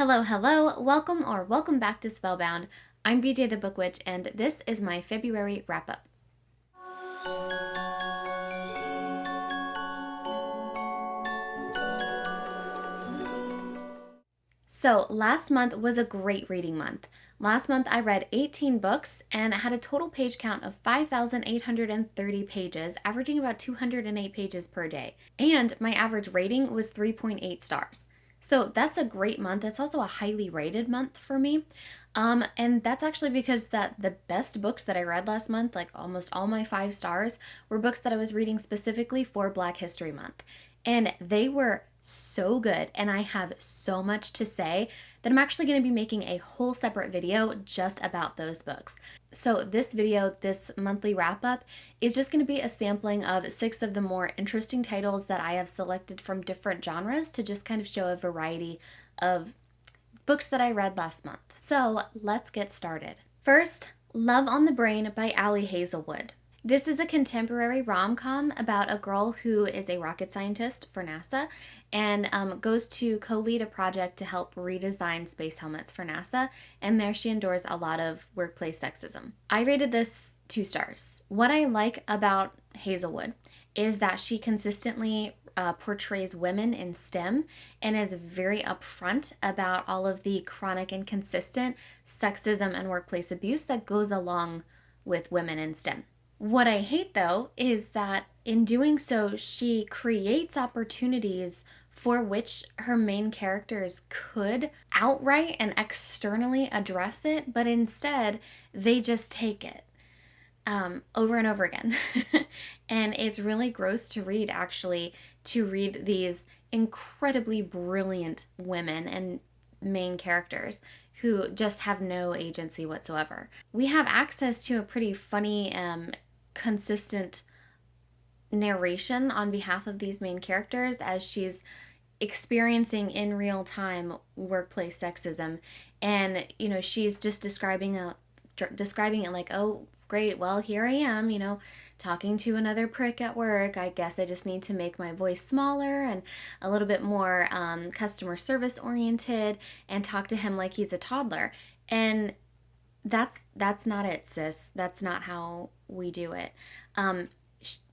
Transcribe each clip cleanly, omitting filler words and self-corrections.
Hello, hello, welcome back to Spellbound. I'm BJ the Book Witch, and this is my February wrap-up. So last month was a great reading month. Last month I read 18 books and had a total page count of 5,830 pages, averaging about 208 pages per day. And my average rating was 3.8 stars. So that's a great month. It's also a highly rated month for me. And that's actually because the best books that I read last month, like almost all my 5 stars, were books that I was reading specifically for Black History Month. And they were so good, and I have so much to say that I'm actually going to be making a whole separate video just about those books. So this video, this monthly wrap up, is just going to be a sampling of 6 of the more interesting titles that I have selected from different genres to just kind of show a variety of books that I read last month. So let's get started. First, Love on the Brain by Ali Hazelwood. This is a contemporary rom-com about a girl who is a rocket scientist for NASA and goes to co-lead a project to help redesign space helmets for NASA, and there she endures a lot of workplace sexism. I rated this 2 stars. What I like about Hazelwood is that she consistently portrays women in STEM and is very upfront about all of the chronic and consistent sexism and workplace abuse that goes along with women in STEM. What I hate, though, is that in doing so, she creates opportunities for which her main characters could outright and externally address it, but instead they just take it over and over again. And it's really gross to read, actually, to read these incredibly brilliant women and main characters who just have no agency whatsoever. We have access to a pretty funny consistent narration on behalf of these main characters as she's experiencing in real time workplace sexism, and she's just describing it like, oh great, well here I am, talking to another prick at work. I guess I just need to make my voice smaller and a little bit more customer service oriented and talk to him like he's a toddler. And that's not it, sis. That's not how we do it.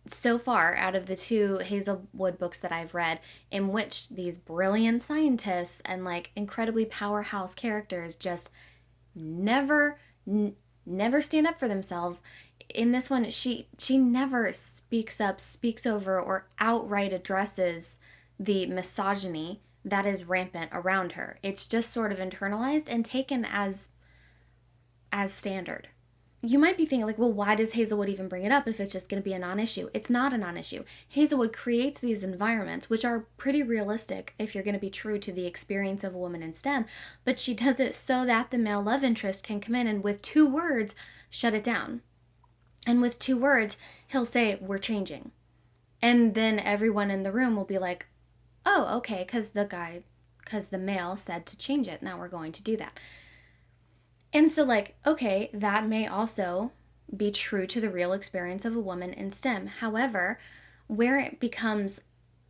So far, out of the 2 Hazelwood books that I've read, in which these brilliant scientists and like incredibly powerhouse characters just never stand up for themselves, in this one she never speaks up, speaks over, or outright addresses the misogyny that is rampant around her. It's just sort of internalized and taken as standard. You might be thinking like, well, why does Hazelwood even bring it up if it's just going to be a non-issue? It's not a non-issue. Hazelwood creates these environments, which are pretty realistic if you're going to be true to the experience of a woman in STEM, but she does it so that the male love interest can come in and with 2 words, shut it down. And with 2 words, he'll say, we're changing. And then everyone in the room will be like, oh, okay, because the male said to change it. Now we're going to do that. And so okay, that may also be true to the real experience of a woman in STEM. However, where it becomes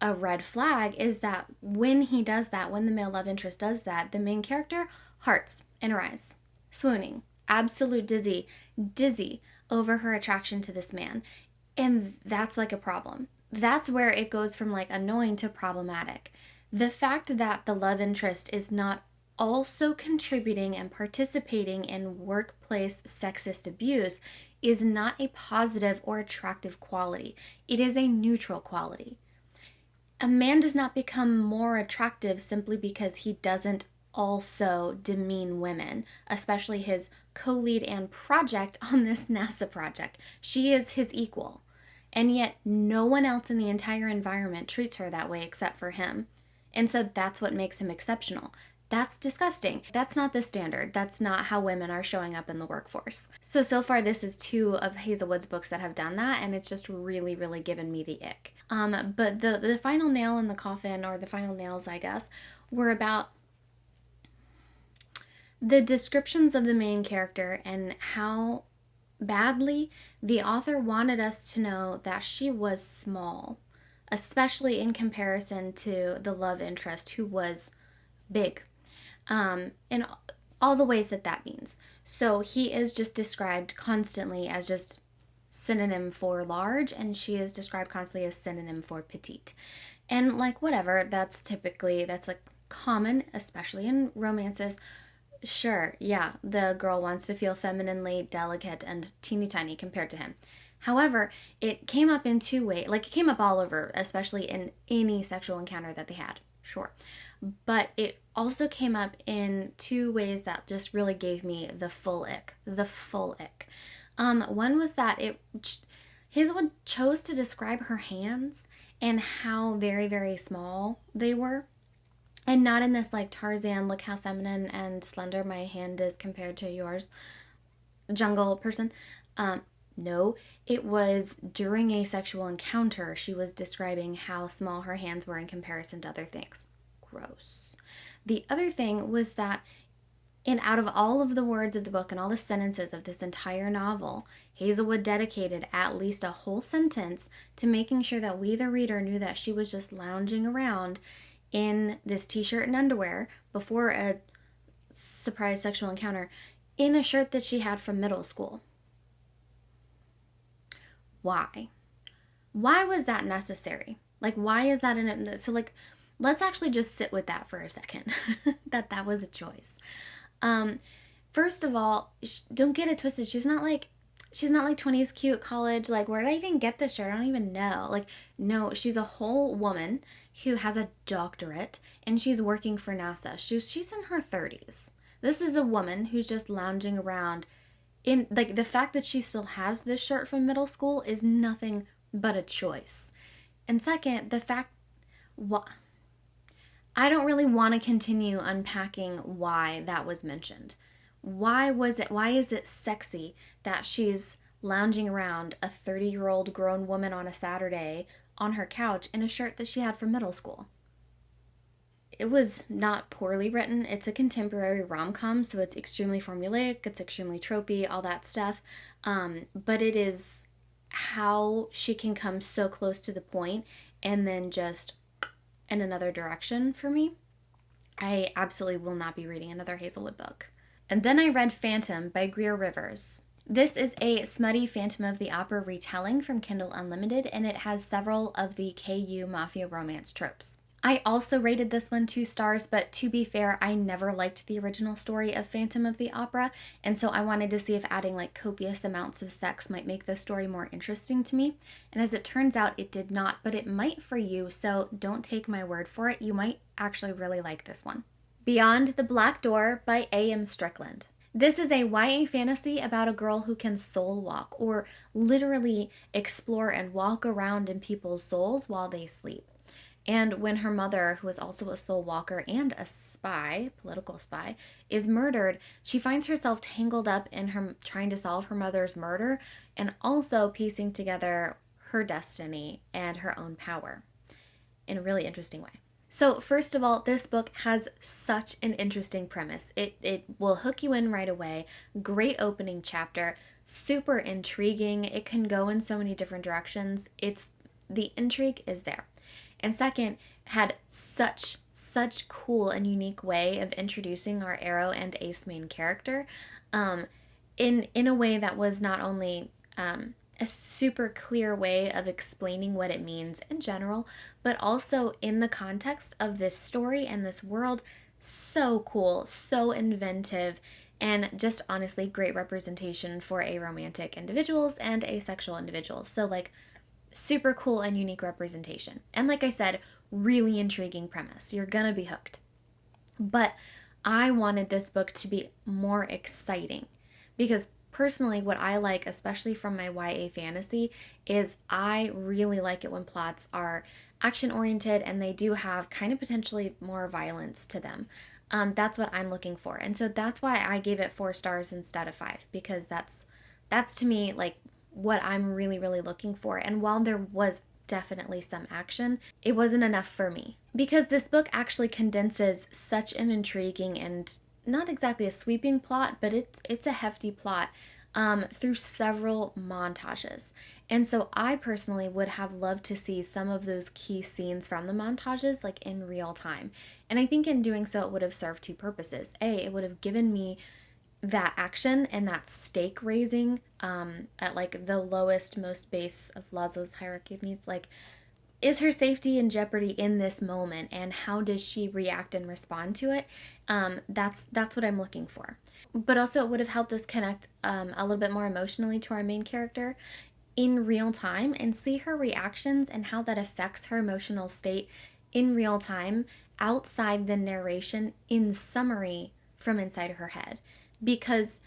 a red flag is that when he does that, when the male love interest does that, the main character, hearts in her eyes, swooning, absolute dizzy over her attraction to this man. And that's like a problem. That's where it goes from like annoying to problematic. The fact that the love interest is not also contributing and participating in workplace sexist abuse is not a positive or attractive quality. It is a neutral quality. A man does not become more attractive simply because he doesn't also demean women, especially his co-lead and project on this NASA project. She is his equal, and yet no one else in the entire environment treats her that way except for him. And so that's what makes him exceptional. That's disgusting. That's not the standard. That's not how women are showing up in the workforce. So far this is 2 of Hazelwood's books that have done that, and it's just really, really given me the ick. But the final nail in the coffin, or the final nails, I guess, were about the descriptions of the main character and how badly the author wanted us to know that she was small, especially in comparison to the love interest who was big. in all the ways that that means. So he is just described constantly as just synonym for large, and she is described constantly as synonym for petite. And like whatever, that's like common, especially in romances. Sure, yeah, the girl wants to feel femininely delicate and teeny tiny compared to him. However, it came up in two ways. Like, it came up all over, especially in any sexual encounter that they had. Sure. But it also came up in two ways that just really gave me the full ick. The full ick. One was that Hazelwood chose to describe her hands and how very, very small they were. And not in this like Tarzan, look how feminine and slender my hand is compared to yours, jungle person. No, it was during a sexual encounter. She was describing how small her hands were in comparison to other things. Gross. The other thing was that out of all of the words of the book and all the sentences of this entire novel, Hazelwood dedicated at least a whole sentence to making sure that we, the reader, knew that she was just lounging around in this t-shirt and underwear before a surprise sexual encounter in a shirt that she had from middle school. Why? Why was that necessary? Like, why is that in it? So, like, let's actually just sit with that for a second, that was a choice. First of all, don't get it twisted. She's not like 20s cute college. Like, where did I even get this shirt? I don't even know. Like, no, she's a whole woman who has a doctorate and she's working for NASA. She's in her 30s. This is a woman who's just lounging around in, like, the fact that she still has this shirt from middle school is nothing but a choice. And second, the fact, I don't really want to continue unpacking why that was mentioned. Why is it sexy that she's lounging around a 30-year-old grown woman on a Saturday on her couch in a shirt that she had from middle school? It was not poorly written. It's a contemporary rom-com, so it's extremely formulaic, it's extremely tropey, all that stuff. But it is how she can come so close to the point and then just in another direction for me. I absolutely will not be reading another Hazelwood book. And then I read Phantom by Greer Rivers. This is a smutty Phantom of the Opera retelling from Kindle Unlimited, and it has several of the KU mafia romance tropes. I also rated this one 2 stars, but to be fair, I never liked the original story of Phantom of the Opera, and so I wanted to see if adding like copious amounts of sex might make the story more interesting to me. And as it turns out, it did not, but it might for you, so don't take my word for it. You might actually really like this one. Beyond the Black Door by A.M. Strickland. This is a YA fantasy about a girl who can soul walk, or literally explore and walk around in people's souls while they sleep. And when her mother, who is also a soul walker and a spy, political spy, is murdered, she finds herself tangled up in her trying to solve her mother's murder and also piecing together her destiny and her own power in a really interesting way. So first of all, this book has such an interesting premise. It will hook you in right away. Great opening chapter, super intriguing. It can go in so many different directions. The intrigue is there. And second, had such cool and unique way of introducing our Arrow and Ace main character in a way that was not only a super clear way of explaining what it means in general, but also in the context of this story and this world. So cool, so inventive, and just honestly great representation for aromantic individuals and asexual individuals. So like super cool and unique representation. And like I said, really intriguing premise. You're gonna be hooked. But I wanted this book to be more exciting because personally, what I like, especially from my YA fantasy, is I really like it when plots are action-oriented and they do have kind of potentially more violence to them. That's what I'm looking for. And so that's why I gave it 4 stars instead of 5, because that's to me like what I'm really, really looking for. And while there was definitely some action, it wasn't enough for me. Because this book actually condenses such an intriguing and not exactly a sweeping plot, but it's a hefty plot through several montages. And so I personally would have loved to see some of those key scenes from the montages like in real time. And I think in doing so, it would have served two purposes. A, it would have given me that action and that stake raising at like the lowest, most base of Maslow's hierarchy of needs. Like, is her safety in jeopardy in this moment, and how does she react and respond to it? That's what I'm looking for. But also, it would have helped us connect a little bit more emotionally to our main character in real time and see her reactions and how that affects her emotional state in real time outside the narration in summary from inside her head. Because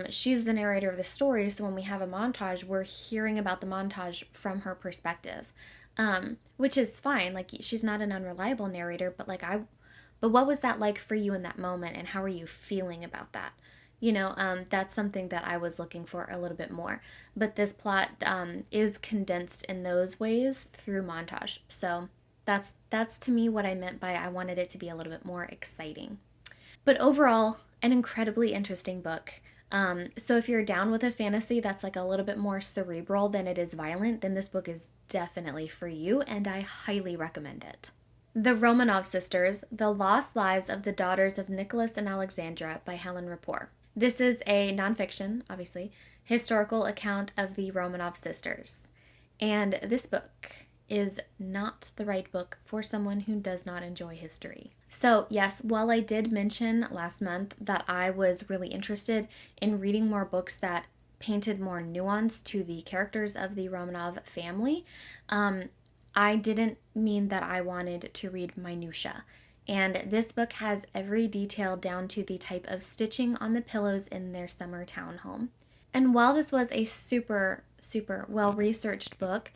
she's the narrator of the story, so when we have a montage, we're hearing about the montage from her perspective, which is fine. Like, she's not an unreliable narrator, but but what was that like for you in that moment, and how are you feeling about that? That's something that I was looking for a little bit more. But this plot is condensed in those ways through montage. So that's to me what I meant by I wanted it to be a little bit more exciting. But overall, an incredibly interesting book. So if you're down with a fantasy that's like a little bit more cerebral than it is violent, then this book is definitely for you, and I highly recommend it. The Romanov Sisters, The Lost Lives of the Daughters of Nicholas and Alexandra by Helen Rapport. This is a nonfiction, obviously, historical account of the Romanov sisters. And this book is not the right book for someone who does not enjoy history. So yes, while I did mention last month that I was really interested in reading more books that painted more nuance to the characters of the Romanov family, I didn't mean that I wanted to read minutia. And this book has every detail down to the type of stitching on the pillows in their summer townhome. And while this was a super, super well-researched book,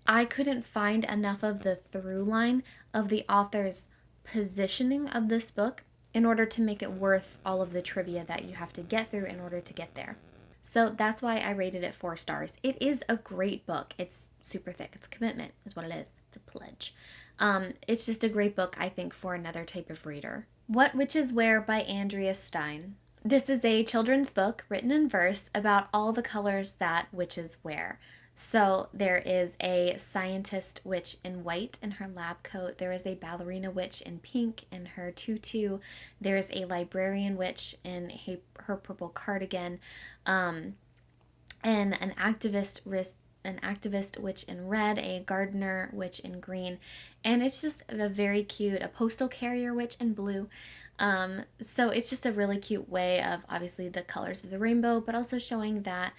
I couldn't find enough of the through line of the author's positioning of this book in order to make it worth all of the trivia that you have to get through in order to get there. So that's why I rated it 4 stars. It is a great book. It's super thick. It's a commitment, is what it is. It's a pledge. It's just a great book, I think, for another type of reader. What Witches Wear by Andrea Stein. This is a children's book written in verse about all the colors that witches wear. So there is a scientist witch in white in her lab coat. There is a ballerina witch in pink in her tutu. There's a librarian witch in her purple cardigan, and an activist witch in red, a gardener witch in green, and it's just a very cute, a postal carrier witch in blue. So it's just a really cute way of obviously the colors of the rainbow, but also showing that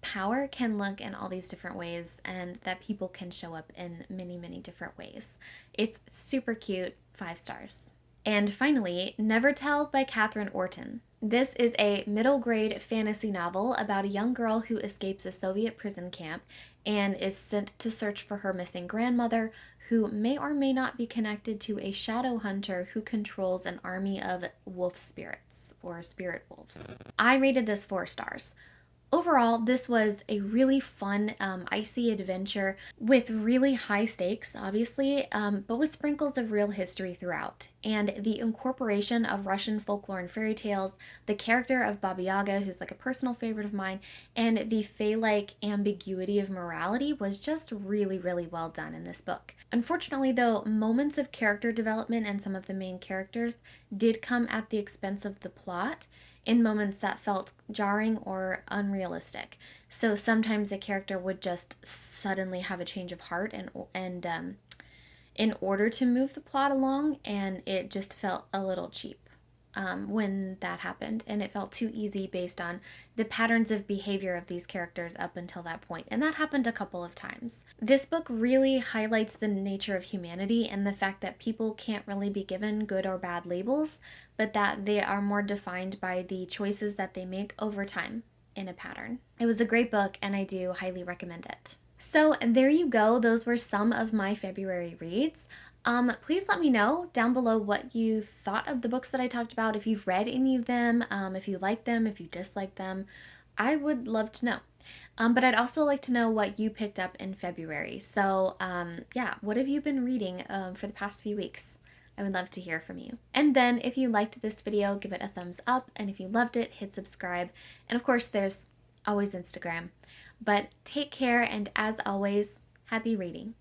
power can look in all these different ways and that people can show up in many, many different ways. It's super cute, 5 stars. And finally, Nevertell by Katharine Orton. This is a middle grade fantasy novel about a young girl who escapes a Soviet prison camp and is sent to search for her missing grandmother, who may or may not be connected to a shadow hunter who controls an army of wolf spirits, or spirit wolves. I rated this 4 stars. Overall, this was a really fun, icy adventure with really high stakes, obviously, but with sprinkles of real history throughout. And the incorporation of Russian folklore and fairy tales, the character of Baba Yaga, who's like a personal favorite of mine, and the fae-like ambiguity of morality was just really, really well done in this book. Unfortunately, though, moments of character development and some of the main characters did come at the expense of the plot, in moments that felt jarring or unrealistic. So sometimes a character would just suddenly have a change of heart and in order to move the plot along, and it just felt a little cheap when that happened, and it felt too easy based on the patterns of behavior of these characters up until that point, and that happened a couple of times. This book really highlights the nature of humanity and the fact that people can't really be given good or bad labels, but that they are more defined by the choices that they make over time in a pattern. It was a great book, and I do highly recommend it. So there you go. Those were some of my February reads. Please let me know down below what you thought of the books that I talked about, if you've read any of them, if you like them, if you dislike them. I would love to know. But I'd also like to know what you picked up in February. So yeah, what have you been reading for the past few weeks? I would love to hear from you. And then if you liked this video, give it a thumbs up. And if you loved it, hit subscribe. And of course, there's always Instagram. But take care, and as always, happy reading.